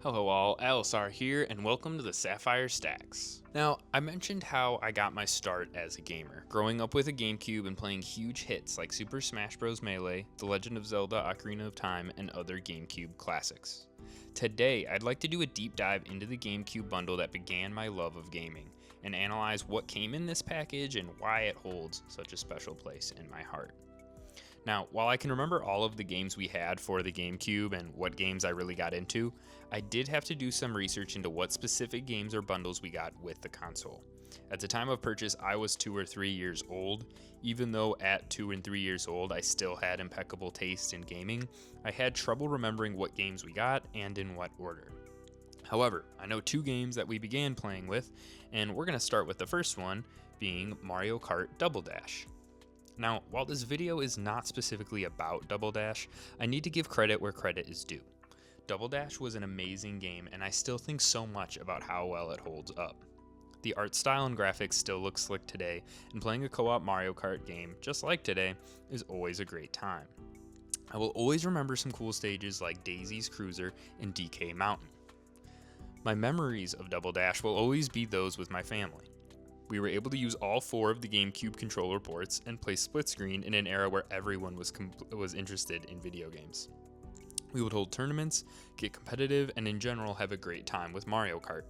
Hello all, LSR here, and welcome to the Sapphire Stacks. Now, I mentioned how I got my start as a gamer, growing up with a GameCube and playing huge hits like Super Smash Bros. Melee, The Legend of Zelda Ocarina of Time, and other GameCube classics. Today, I'd like to do a deep dive into the GameCube bundle that began my love of gaming, and analyze what came in this package and why it holds such a special place in my heart. Now, while I can remember all of the games we had for the GameCube and what games I really got into, I did have to do some research into what specific games or bundles we got with the console. At the time of purchase, I was 2 or 3 years old. Even though at 2 and 3 years old I still had impeccable taste in gaming, I had trouble remembering what games we got and in what order. However, I know 2 games that we began playing with, and we're going to start with the first one, being Mario Kart Double Dash. Now, while this video is not specifically about Double Dash, I need to give credit where credit is due. Double Dash was an amazing game, and I still think so much about how well it holds up. The art style and graphics still look slick today, and playing a co-op Mario Kart game, just like today, is always a great time. I will always remember some cool stages like Daisy's Cruiser and DK Mountain. My memories of Double Dash will always be those with my family. We were able to use all 4 of the GameCube controller ports and play split screen in an era where everyone was interested in video games. We would hold tournaments, get competitive, and in general have a great time with Mario Kart.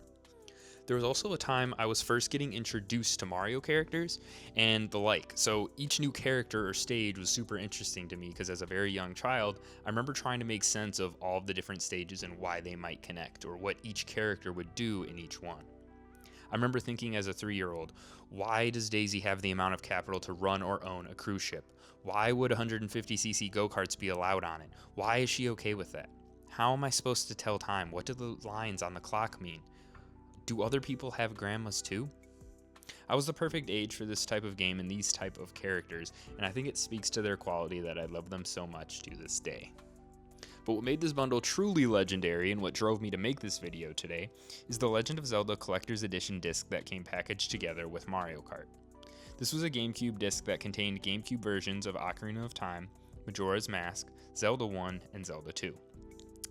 There was also a time I was first getting introduced to Mario characters and the like, so each new character or stage was super interesting to me because as a very young child, I remember trying to make sense of all of the different stages and why they might connect, or what each character would do in each one. I remember thinking as a 3-year-old, why does Daisy have the amount of capital to run or own a cruise ship? Why would 150cc go-karts be allowed on it? Why is she okay with that? How am I supposed to tell time? What do the lines on the clock mean? Do other people have grandmas too? I was the perfect age for this type of game and these type of characters, and I think it speaks to their quality that I love them so much to this day. But what made this bundle truly legendary and what drove me to make this video today is the Legend of Zelda Collector's Edition disc that came packaged together with Mario Kart. This was a GameCube disc that contained GameCube versions of Ocarina of Time, Majora's Mask, Zelda 1, and Zelda 2.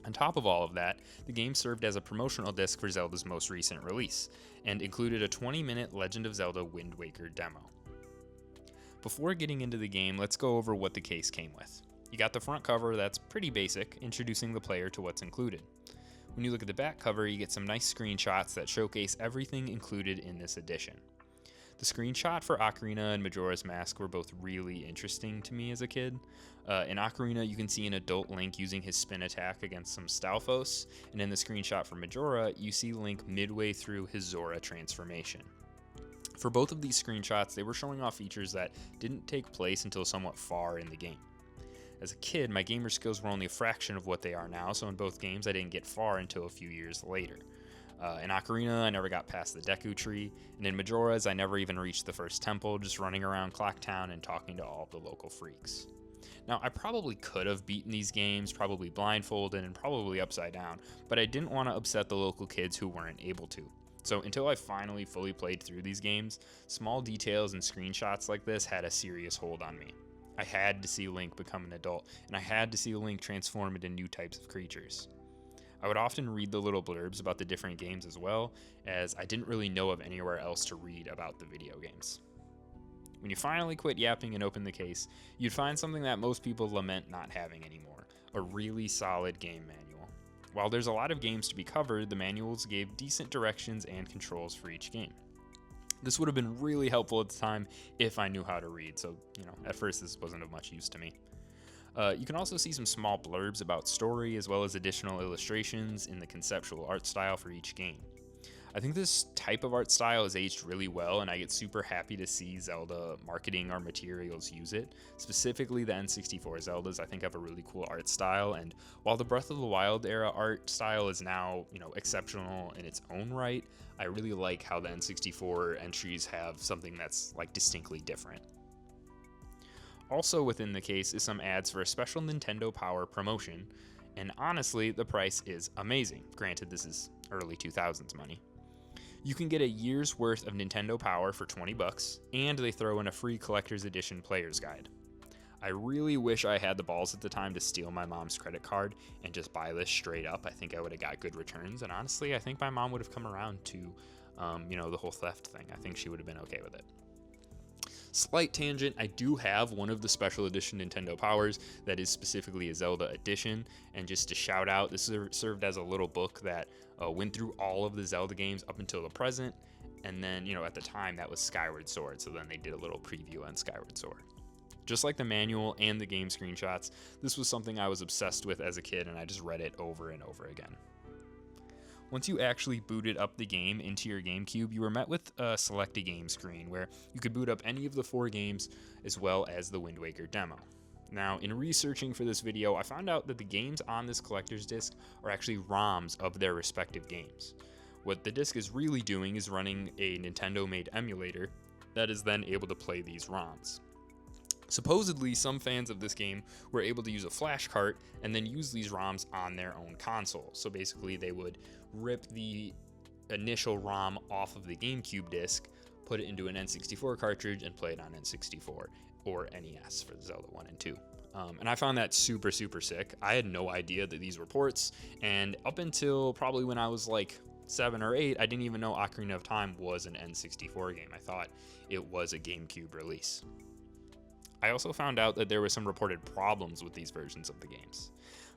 On top of all of that, the game served as a promotional disc for Zelda's most recent release, and included a 20-minute Legend of Zelda Wind Waker demo. Before getting into the game, let's go over what the case came with. You got the front cover that's pretty basic, introducing the player to what's included. When you look at the back cover, you get some nice screenshots that showcase everything included in this edition. The screenshot for Ocarina and Majora's Mask were both really interesting to me as a kid. In Ocarina, you can see an adult Link using his spin attack against some Stalfos, and in the screenshot for Majora, you see Link midway through his Zora transformation. For both of these screenshots, they were showing off features that didn't take place until somewhat far in the game. As a kid, my gamer skills were only a fraction of what they are now, so in both games I didn't get far until a few years later. In Ocarina, I never got past the Deku Tree, and in Majora's, I never even reached the first temple, just running around Clocktown and talking to all of the local freaks. Now, I probably could have beaten these games, probably blindfolded and probably upside down, but I didn't want to upset the local kids who weren't able to. So until I finally fully played through these games, small details and screenshots like this had a serious hold on me. I had to see Link become an adult, and I had to see Link transform into new types of creatures. I would often read the little blurbs about the different games as well, as I didn't really know of anywhere else to read about the video games. When you finally quit yapping and open the case, you'd find something that most people lament not having anymore, a really solid game manual. While there's a lot of games to be covered, the manuals gave decent directions and controls for each game. This would have been really helpful at the time if I knew how to read, so at first this wasn't of much use to me. You can also see some small blurbs about story as well as additional illustrations in the conceptual art style for each game. I think this type of art style has aged really well, and I get super happy to see Zelda marketing our materials use it. Specifically, the N64 Zeldas I think have a really cool art style, and while the Breath of the Wild era art style is now, exceptional in its own right, I really like how the N64 entries have something that's distinctly different. Also within the case is some ads for a special Nintendo Power promotion, and honestly, the price is amazing. Granted, this is early 2000s money. You can get a year's worth of Nintendo Power for $20, and they throw in a free collector's edition player's guide. I really wish I had the balls at the time to steal my mom's credit card and just buy this straight up. I think I would have got good returns, and honestly, I think my mom would have come around to, the whole theft thing. I think she would have been okay with it. Slight tangent, I do have one of the special edition Nintendo Powers that is specifically a Zelda edition, and just to shout out, this served as a little book that went through all of the Zelda games up until the present, and then, at the time that was Skyward Sword, so then they did a little preview on Skyward Sword. Just like the manual and the game screenshots, this was something I was obsessed with as a kid, and I just read it over and over again. Once you actually booted up the game into your GameCube, you were met with a select a game screen where you could boot up any of the 4 games as well as the Wind Waker demo. Now, in researching for this video, I found out that the games on this collector's disc are actually ROMs of their respective games. What the disc is really doing is running a Nintendo-made emulator that is then able to play these ROMs. Supposedly, some fans of this game were able to use a flash cart and then use these ROMs on their own console. So basically, they would rip the initial ROM off of the GameCube disc, put it into an N64 cartridge, and play it on N64 or NES for Zelda 1 and 2. And I found that super, super sick. I had no idea that these were ports, and up until probably when I was like 7 or 8, I didn't even know Ocarina of Time was an N64 game. I thought it was a GameCube release. I also found out that there were some reported problems with these versions of the games.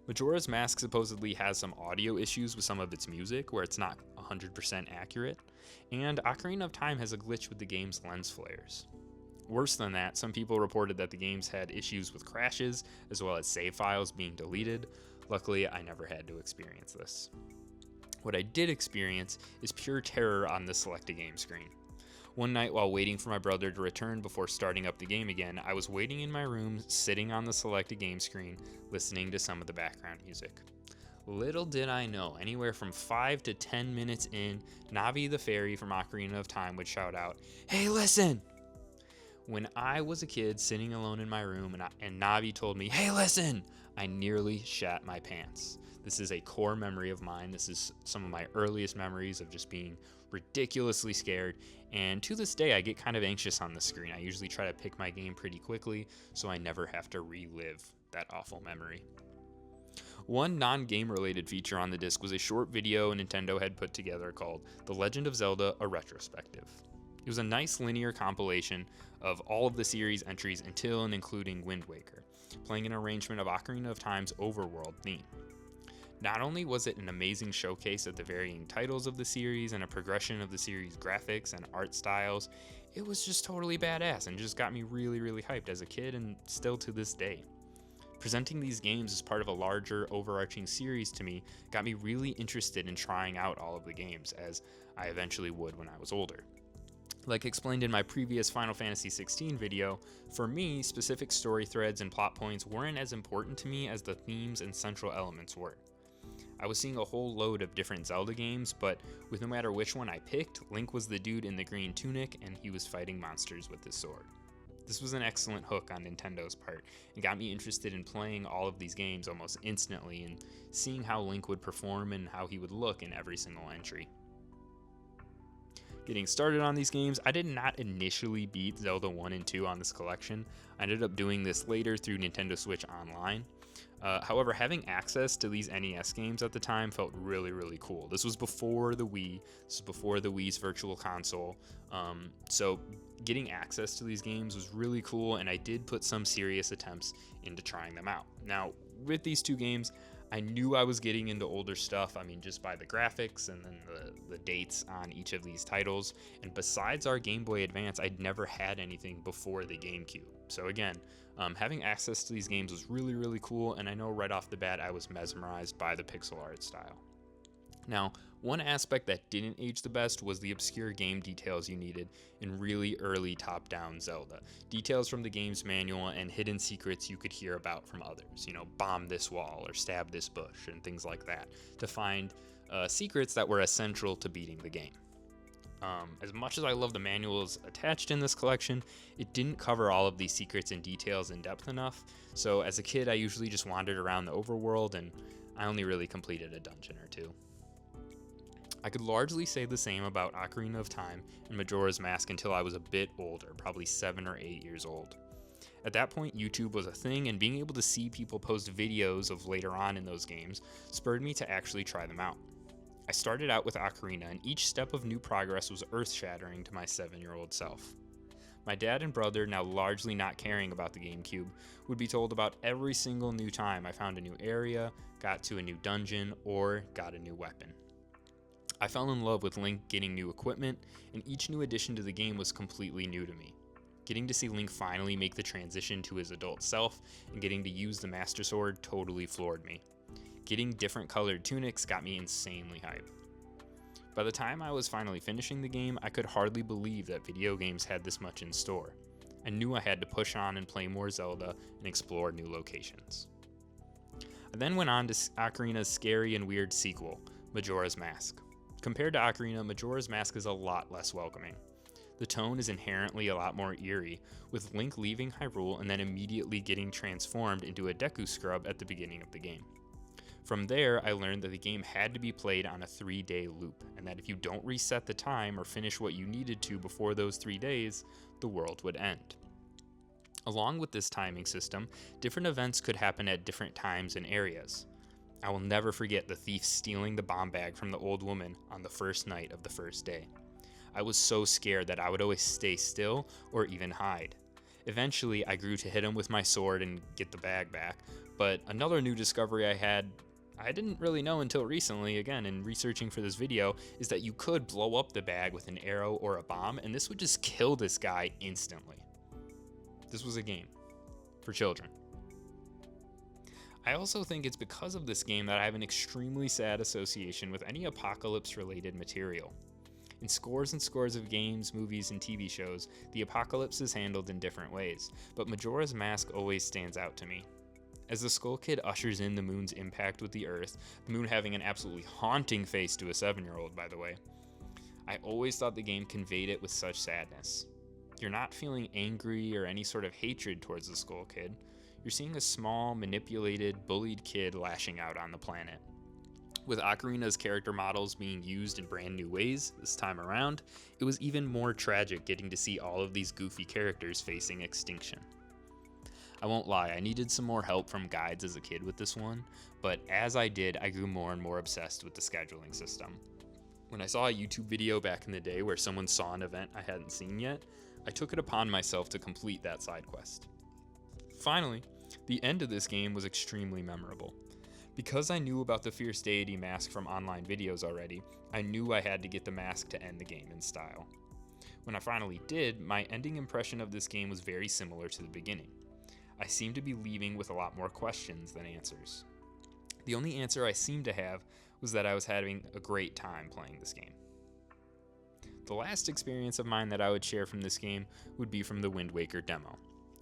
Majora's Mask supposedly has some audio issues with some of its music, where it's not 100% accurate, and Ocarina of Time has a glitch with the game's lens flares. Worse than that, some people reported that the games had issues with crashes, as well as save files being deleted. Luckily, I never had to experience this. What I did experience is pure terror on the select a game screen. One night while waiting for my brother to return before starting up the game again, I was waiting in my room, sitting on the select a game screen, listening to some of the background music. Little did I know, anywhere from 5 to 10 minutes in, Navi the fairy from Ocarina of Time would shout out, "Hey, listen!" When I was a kid sitting alone in my room and Navi told me, "Hey, listen!" I nearly shat my pants. This is a core memory of mine. This is some of my earliest memories of just being ridiculously scared, and to this day I get kind of anxious on the screen. I usually try to pick my game pretty quickly so I never have to relive that awful memory. One non-game related feature on the disc was a short video Nintendo had put together called The Legend of Zelda, a retrospective. It was a nice linear compilation of all of the series entries until and including Wind Waker, playing an arrangement of Ocarina of Time's overworld theme. Not only was it an amazing showcase of the varying titles of the series and a progression of the series' graphics and art styles, it was just totally badass and just got me really, really hyped as a kid and still to this day. Presenting these games as part of a larger, overarching series to me got me really interested in trying out all of the games, as I eventually would when I was older. Like explained in my previous Final Fantasy XVI video, for me, specific story threads and plot points weren't as important to me as the themes and central elements were. I was seeing a whole load of different Zelda games, but with no matter which one I picked, Link was the dude in the green tunic and he was fighting monsters with his sword. This was an excellent hook on Nintendo's part and got me interested in playing all of these games almost instantly and seeing how Link would perform and how he would look in every single entry. Getting started on these games, I did not initially beat Zelda 1 and 2 on this collection. I ended up doing this later through Nintendo Switch Online. However, having access to these NES games at the time felt really, really cool. This was before the Wii. This was before the Wii's Virtual Console. So getting access to these games was really cool, and I did put some serious attempts into trying them out. Now, with these 2 games, I knew I was getting into older stuff. I mean, just by the graphics and then the dates on each of these titles. And besides our Game Boy Advance, I'd never had anything before the GameCube. So again, having access to these games was really, really cool. And I know right off the bat, I was mesmerized by the pixel art style. Now, one aspect that didn't age the best was the obscure game details you needed in really early top-down Zelda. Details from the game's manual and hidden secrets you could hear about from others. Bomb this wall or stab this bush and things like that to find secrets that were essential to beating the game. As much as I love the manuals attached in this collection, it didn't cover all of these secrets and details in depth enough. So as a kid, I usually just wandered around the overworld and I only really completed a dungeon or 2. I could largely say the same about Ocarina of Time and Majora's Mask until I was a bit older, probably 7 or 8 years old. At that point, YouTube was a thing, and being able to see people post videos of later on in those games spurred me to actually try them out. I started out with Ocarina, and each step of new progress was earth-shattering to my 7-year-old self. My dad and brother, now largely not caring about the GameCube, would be told about every single new time I found a new area, got to a new dungeon, or got a new weapon. I fell in love with Link getting new equipment, and each new addition to the game was completely new to me. Getting to see Link finally make the transition to his adult self, and getting to use the Master Sword totally floored me. Getting different colored tunics got me insanely hyped. By the time I was finally finishing the game, I could hardly believe that video games had this much in store. I knew I had to push on and play more Zelda and explore new locations. I then went on to Ocarina's scary and weird sequel, Majora's Mask. Compared to Ocarina, Majora's Mask is a lot less welcoming. The tone is inherently a lot more eerie, with Link leaving Hyrule and then immediately getting transformed into a Deku Scrub at the beginning of the game. From there, I learned that the game had to be played on a 3-day loop, and that if you don't reset the time or finish what you needed to before those 3 days, the world would end. Along with this timing system, different events could happen at different times and areas. I will never forget the thief stealing the bomb bag from the old woman on the first night of the first day. I was so scared that I would always stay still or even hide. Eventually, I grew to hit him with my sword and get the bag back, but another new discovery I didn't really know until recently, again, in researching for this video, is that you could blow up the bag with an arrow or a bomb, and this would just kill this guy instantly. This was a game for children. I also think it's because of this game that I have an extremely sad association with any apocalypse-related material. In scores and scores of games, movies, and TV shows, the apocalypse is handled in different ways, but Majora's Mask always stands out to me. As the Skull Kid ushers in the moon's impact with the Earth, the moon having an absolutely haunting face to a 7-year-old, by the way, I always thought the game conveyed it with such sadness. You're not feeling angry or any sort of hatred towards the Skull Kid. You're seeing a small, manipulated, bullied kid lashing out on the planet. With Ocarina's character models being used in brand new ways this time around, it was even more tragic getting to see all of these goofy characters facing extinction. I won't lie, I needed some more help from guides as a kid with this one, but as I did, I grew more and more obsessed with the scheduling system. When I saw a YouTube video back in the day where someone saw an event I hadn't seen yet, I took it upon myself to complete that side quest. Finally, the end of this game was extremely memorable. Because I knew about the Fierce Deity mask from online videos already, I knew I had to get the mask to end the game in style. When I finally did, my ending impression of this game was very similar to the beginning. I seemed to be leaving with a lot more questions than answers. The only answer I seemed to have was that I was having a great time playing this game. The last experience of mine that I would share from this game would be from the Wind Waker demo.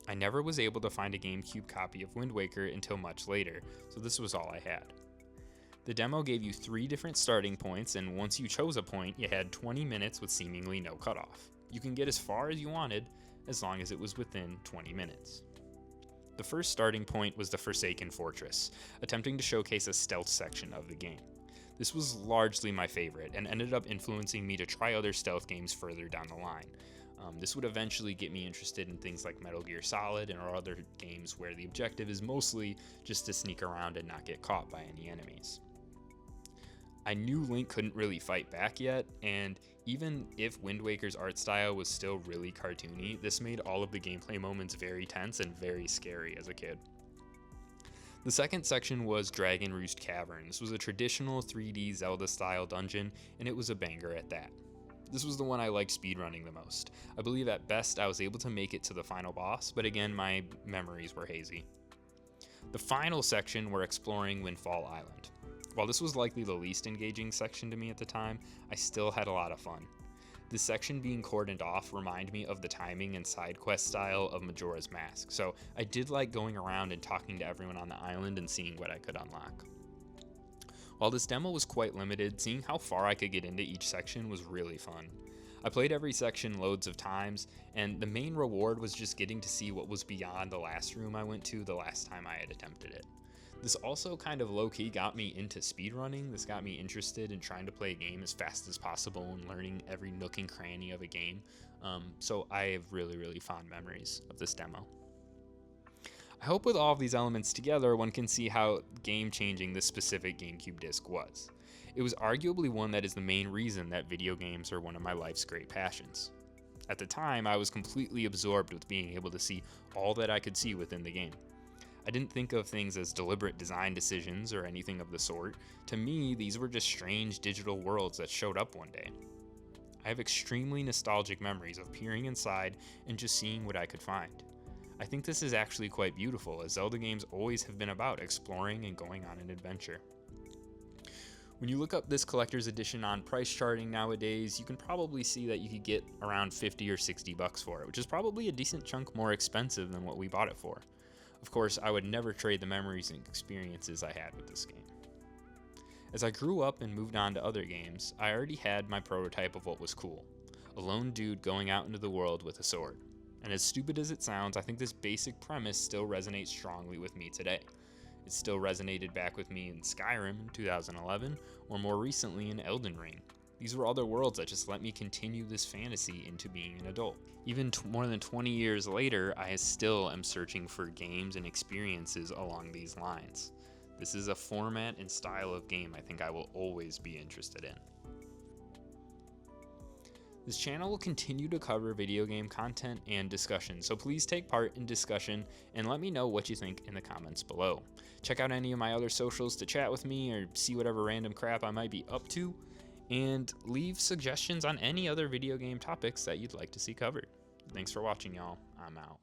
I never was able to find a GameCube copy of Wind Waker until much later, so this was all I had. The demo gave you 3 different starting points, and once you chose a point, you had 20 minutes with seemingly no cutoff. You can get as far as you wanted, as long as it was within 20 minutes. The first starting point was the Forsaken Fortress, attempting to showcase a stealth section of the game. This was largely my favorite, and ended up influencing me to try other stealth games further down the line. This would eventually get me interested in things like Metal Gear Solid and other games where the objective is mostly just to sneak around and not get caught by any enemies. I knew Link couldn't really fight back yet, and even if Wind Waker's art style was still really cartoony, this made all of the gameplay moments very tense and very scary as a kid. The second section was Dragon Roost Cavern. This was a traditional 3D Zelda-style dungeon, and it was a banger at that. This was the one I liked speedrunning the most. I believe at best I was able to make it to the final boss, but again, my memories were hazy. The final section were exploring Windfall Island. While this was likely the least engaging section to me at the time, I still had a lot of fun. This section being cordoned off reminded me of the timing and side quest style of Majora's Mask, so I did like going around and talking to everyone on the island and seeing what I could unlock. While this demo was quite limited, seeing how far I could get into each section was really fun. I played every section loads of times, and the main reward was just getting to see what was beyond the last room I went to the last time I had attempted it. This also kind of low-key got me into speedrunning. This got me interested in trying to play a game as fast as possible and learning every nook and cranny of a game. So I have really, really fond memories of this demo. I hope with all of these elements together, one can see how game-changing this specific GameCube disc was. It was arguably one that is the main reason that video games are one of my life's great passions. At the time, I was completely absorbed with being able to see all that I could see within the game. I didn't think of things as deliberate design decisions or anything of the sort. To me, these were just strange digital worlds that showed up one day. I have extremely nostalgic memories of peering inside and just seeing what I could find. I think this is actually quite beautiful, as Zelda games always have been about exploring and going on an adventure. When you look up this collector's edition on price charting nowadays, you can probably see that you could get around 50 or 60 bucks for it, which is probably a decent chunk more expensive than what we bought it for. Of course, I would never trade the memories and experiences I had with this game. As I grew up and moved on to other games, I already had my prototype of what was cool: a lone dude going out into the world with a sword. And as stupid as it sounds, I think this basic premise still resonates strongly with me today. It still resonated back with me in Skyrim in 2011, or more recently in Elden Ring. These were other worlds that just let me continue this fantasy into being an adult. Even more than 20 years later, I still am searching for games and experiences along these lines. This is a format and style of game I think I will always be interested in. This channel will continue to cover video game content and discussion, so please take part in discussion and let me know what you think in the comments below. Check out any of my other socials to chat with me or see whatever random crap I might be up to, and leave suggestions on any other video game topics that you'd like to see covered. Thanks for watching, y'all. I'm out.